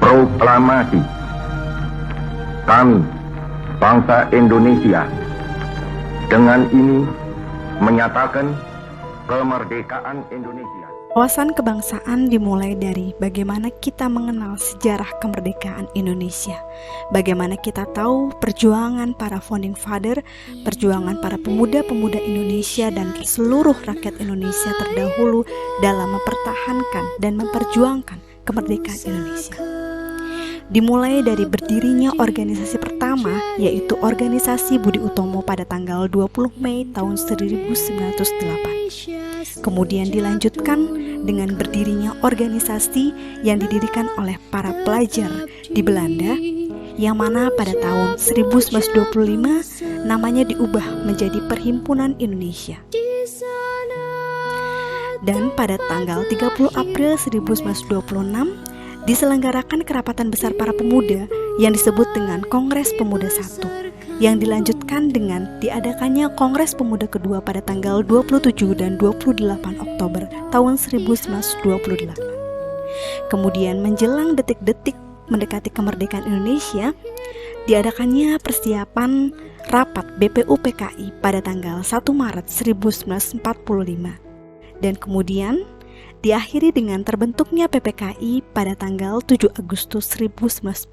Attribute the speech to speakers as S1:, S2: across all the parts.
S1: Proklamasi. Kami, bangsa Indonesia, dengan ini menyatakan kemerdekaan Indonesia.
S2: Wawasan kebangsaan dimulai dari bagaimana kita mengenal sejarah kemerdekaan Indonesia, bagaimana kita tahu perjuangan para founding father, perjuangan para pemuda-pemuda Indonesia dan seluruh rakyat Indonesia terdahulu dalam mempertahankan dan memperjuangkan kemerdekaan Indonesia. Dimulai dari berdirinya organisasi pertama, yaitu Organisasi Budi Utomo pada tanggal 20 Mei tahun 1908. Kemudian dilanjutkan dengan berdirinya organisasi yang didirikan oleh para pelajar di Belanda, yang mana pada tahun 1925 namanya diubah menjadi Perhimpunan Indonesia. Dan pada tanggal 30 April 1926 diselenggarakan kerapatan besar para pemuda yang disebut dengan Kongres Pemuda I, yang dilanjutkan dengan diadakannya Kongres Pemuda kedua pada tanggal 27 dan 28 Oktober tahun 1928. Kemudian menjelang detik-detik mendekati kemerdekaan Indonesia, diadakannya persiapan rapat BPUPKI pada tanggal 1 Maret 1945. Dan kemudian diakhiri dengan terbentuknya PPKI pada tanggal 7 Agustus 1945.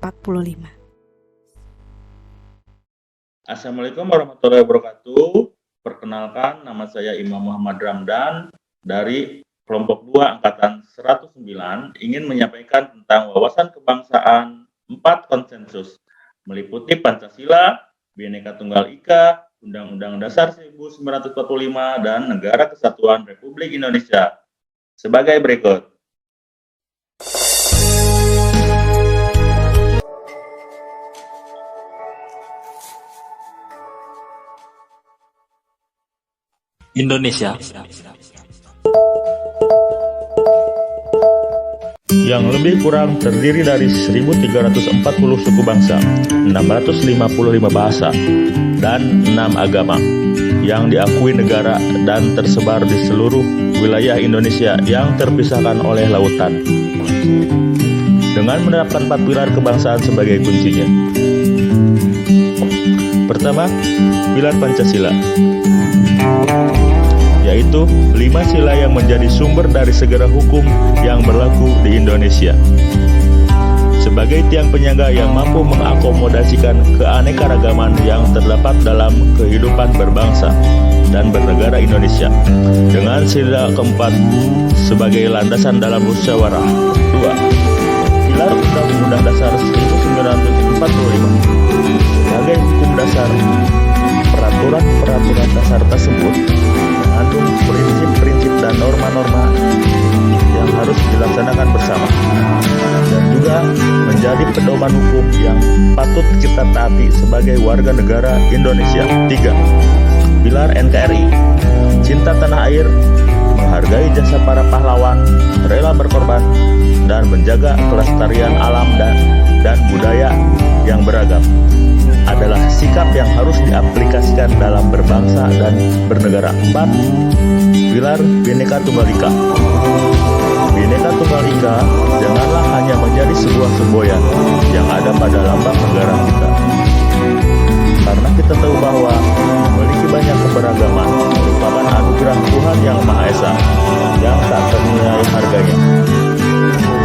S3: Assalamualaikum warahmatullahi wabarakatuh. Perkenalkan, nama saya Imam Muhammad Ramdan dari kelompok 2 angkatan 109, ingin menyampaikan tentang wawasan kebangsaan 4 konsensus, meliputi Pancasila, Bhinneka Tunggal Ika, Undang-Undang Dasar 1945, dan Negara Kesatuan Republik Indonesia sebagai berikut.
S4: Indonesia
S5: yang lebih kurang terdiri dari 1.340 suku bangsa, 655 bahasa, dan 6 agama yang diakui negara dan tersebar di seluruh wilayah Indonesia yang terpisahkan oleh lautan. Dengan menerapkan 4 pilar kebangsaan sebagai kuncinya. Pertama, pilar Pancasila, yaitu 5 sila yang menjadi sumber dari segala hukum yang berlaku di Indonesia. Sebagai tiang penyangga yang mampu mengakomodasikan keanekaragaman yang terdapat dalam kehidupan berbangsa dan bernegara Indonesia, dengan sila keempat sebagai landasan dalam musyawarah. 2. Pilar Undang-Undang Dasar 1945 sebagai hukum dasar. Peraturan-peraturan dasar tersebut mengandung prinsip-prinsip dan norma-norma yang harus dilaksanakan bersama, dan juga menjadi pedoman hukum yang patut kita taati sebagai warga negara Indonesia. 3. Pilar NKRI, cinta tanah air, menghargai jasa para pahlawan, rela berkorban, dan menjaga kelestarian alam dan budaya yang beragam, adalah sikap yang harus diaplikasikan dalam berbangsa dan bernegara. 4. Pilar Bhinneka Tunggal Ika. Bhinneka Tunggal Ika janganlah hanya menjadi sebuah semboyan yang ada pada lambang negara kita, karena kita tahu bahwa memiliki banyak keberagaman merupakan anugerah Tuhan Yang Maha Esa yang tak ternilai harganya,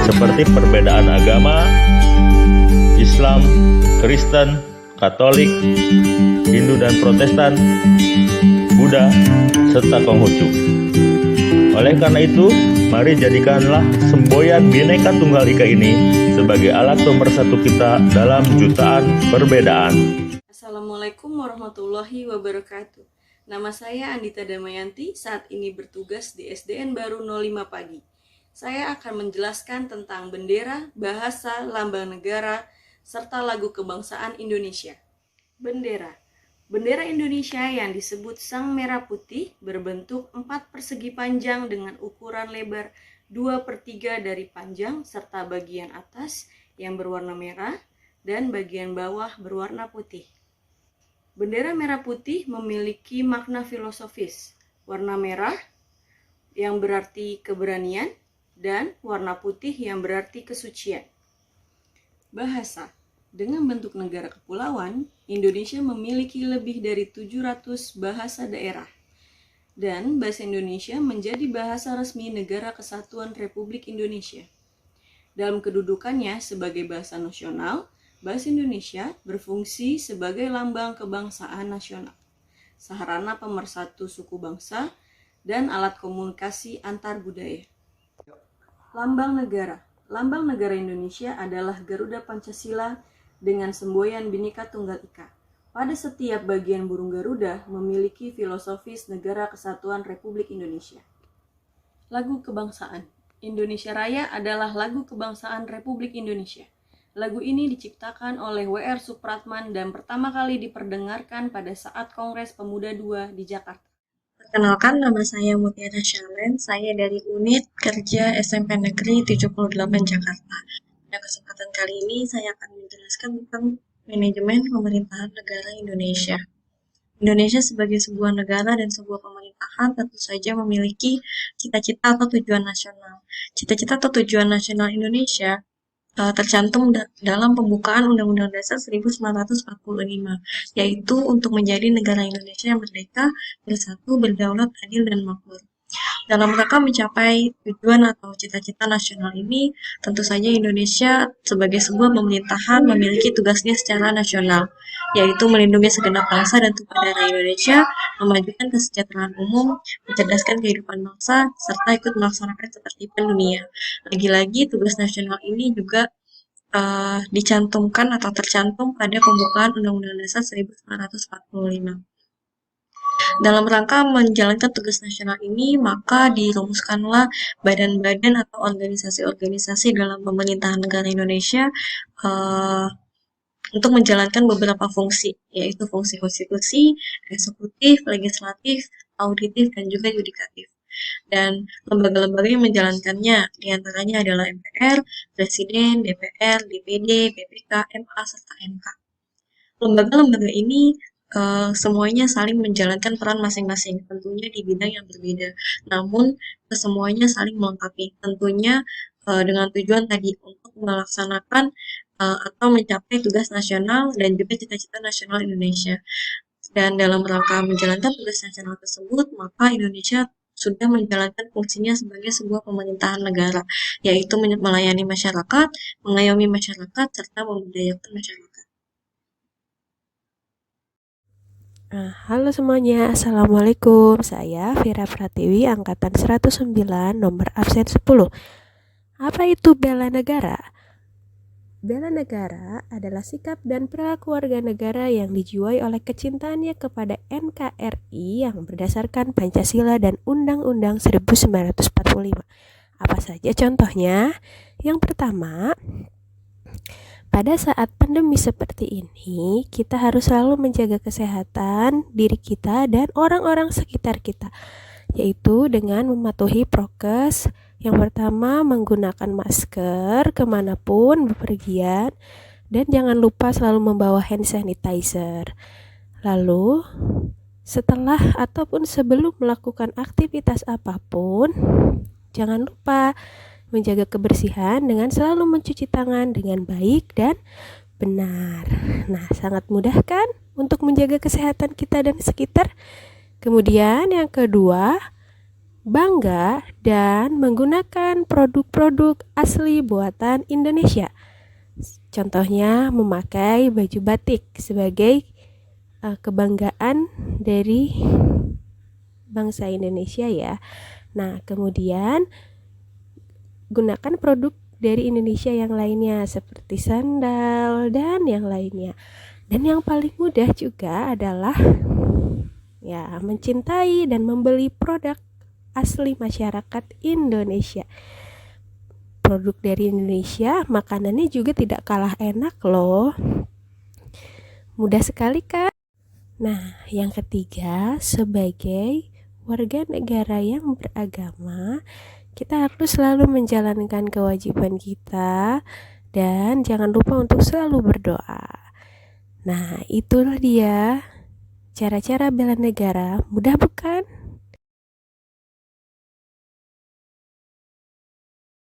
S5: seperti perbedaan agama, Islam, Kristen, Katolik, Hindu dan Protestan, Buddha, serta Konghucu. Oleh karena itu, mari jadikanlah semboyan Bhinneka Tunggal Ika ini sebagai alat pemersatu kita dalam jutaan perbedaan.
S6: Assalamualaikum warahmatullahi wabarakatuh. Nama saya Andita Damayanti, saat ini bertugas di SDN Baru 05 Pagi. Saya akan menjelaskan tentang bendera, bahasa, lambang negara, serta lagu kebangsaan Indonesia. Bendera. Bendera Indonesia yang disebut Sang Merah Putih berbentuk 4 persegi panjang dengan ukuran lebar 2/3 dari panjang serta bagian atas yang berwarna merah dan bagian bawah berwarna putih. Bendera merah putih memiliki makna filosofis. Warna merah yang berarti keberanian dan warna putih yang berarti kesucian. Bahasa. Dengan bentuk negara kepulauan, Indonesia memiliki lebih dari 700 bahasa daerah. Dan bahasa Indonesia menjadi bahasa resmi Negara Kesatuan Republik Indonesia. Dalam kedudukannya sebagai bahasa nasional, bahasa Indonesia berfungsi sebagai lambang kebangsaan nasional, sarana pemersatu suku bangsa, dan alat komunikasi antar budaya. Lambang negara. Lambang negara Indonesia adalah Garuda Pancasila dengan semboyan Bhinneka Tunggal Ika. Pada setiap bagian burung Garuda memiliki filosofis Negara Kesatuan Republik Indonesia. Lagu kebangsaan. Indonesia Raya adalah lagu kebangsaan Republik Indonesia. Lagu ini diciptakan oleh W.R. Supratman dan pertama kali diperdengarkan pada saat Kongres Pemuda II di Jakarta.
S7: Perkenalkan, nama saya Mutiara Syalen. Saya dari Unit Kerja SMP Negeri 78 Jakarta. Pada kesempatan kali ini saya akan menjelaskan tentang manajemen pemerintahan negara Indonesia. Indonesia sebagai sebuah negara dan sebuah pemerintahan tentu saja memiliki cita-cita atau tujuan nasional. Cita-cita atau tujuan nasional Indonesia tercantum dalam pembukaan Undang-Undang Dasar 1945, yaitu untuk menjadi negara Indonesia yang merdeka, bersatu, berdaulat, adil, dan makmur. Dalam rangka mencapai tujuan atau cita-cita nasional ini, tentu saja Indonesia sebagai sebuah pemerintahan memiliki tugasnya secara nasional, yaitu melindungi segenap bangsa dan tumpah darah Indonesia, memajukan kesejahteraan umum, mencerdaskan kehidupan bangsa, serta ikut melaksanakan ketertiban dunia. Lagi-lagi, tugas nasional ini juga dicantumkan atau tercantum pada pembukaan Undang-Undang Dasar 1945. Dalam rangka menjalankan tugas nasional ini, maka dirumuskanlah badan-badan atau organisasi-organisasi dalam pemerintahan negara Indonesia untuk menjalankan beberapa fungsi, yaitu fungsi konstitusi, eksekutif, legislatif, auditif, dan juga yudikatif. Dan lembaga-lembaga yang menjalankannya diantaranya adalah MPR, Presiden, DPR, DPD, BPK, MA, serta MK. Lembaga-lembaga ini semuanya saling menjalankan peran masing-masing, tentunya di bidang yang berbeda. Namun, kesemuanya saling melengkapi, tentunya dengan tujuan tadi untuk melaksanakan atau mencapai tugas nasional dan juga cita-cita nasional Indonesia. Dan dalam rangka menjalankan tugas nasional tersebut, maka Indonesia sudah menjalankan fungsinya sebagai sebuah pemerintahan negara, yaitu melayani masyarakat, mengayomi masyarakat, serta memberdayakan masyarakat.
S8: Halo semuanya, Assalamualaikum. Saya Vira Pratiwi, Angkatan 109, nomor absen 10. Apa itu bela negara? Bela negara adalah sikap dan perilaku warga negara yang dijiwai oleh kecintaannya kepada NKRI yang berdasarkan Pancasila dan Undang-Undang 1945. Apa saja contohnya? Yang pertama, pada saat pandemi seperti ini, kita harus selalu menjaga kesehatan diri kita dan orang-orang sekitar kita, yaitu dengan mematuhi prokes. Yang pertama, menggunakan masker kemanapun bepergian, dan jangan lupa selalu membawa hand sanitizer. Lalu, setelah ataupun sebelum melakukan aktivitas apapun, jangan lupa menjaga kebersihan dengan selalu mencuci tangan dengan baik dan benar. Nah, sangat mudah kan untuk menjaga kesehatan kita dan sekitar? Kemudian yang kedua, bangga dan menggunakan produk-produk asli buatan Indonesia. Contohnya memakai baju batik sebagai kebanggaan dari bangsa Indonesia ya. Nah, kemudian gunakan produk dari Indonesia yang lainnya seperti sandal dan yang lainnya. Dan yang paling mudah juga adalah ya mencintai dan membeli produk asli masyarakat Indonesia. Produk dari Indonesia, makanannya juga tidak kalah enak loh. Mudah sekali kan? Nah, yang ketiga, sebagai warga negara yang beragama, kita harus selalu menjalankan kewajiban kita dan jangan lupa untuk selalu berdoa. Nah, itulah dia cara-cara bela negara. Mudah bukan?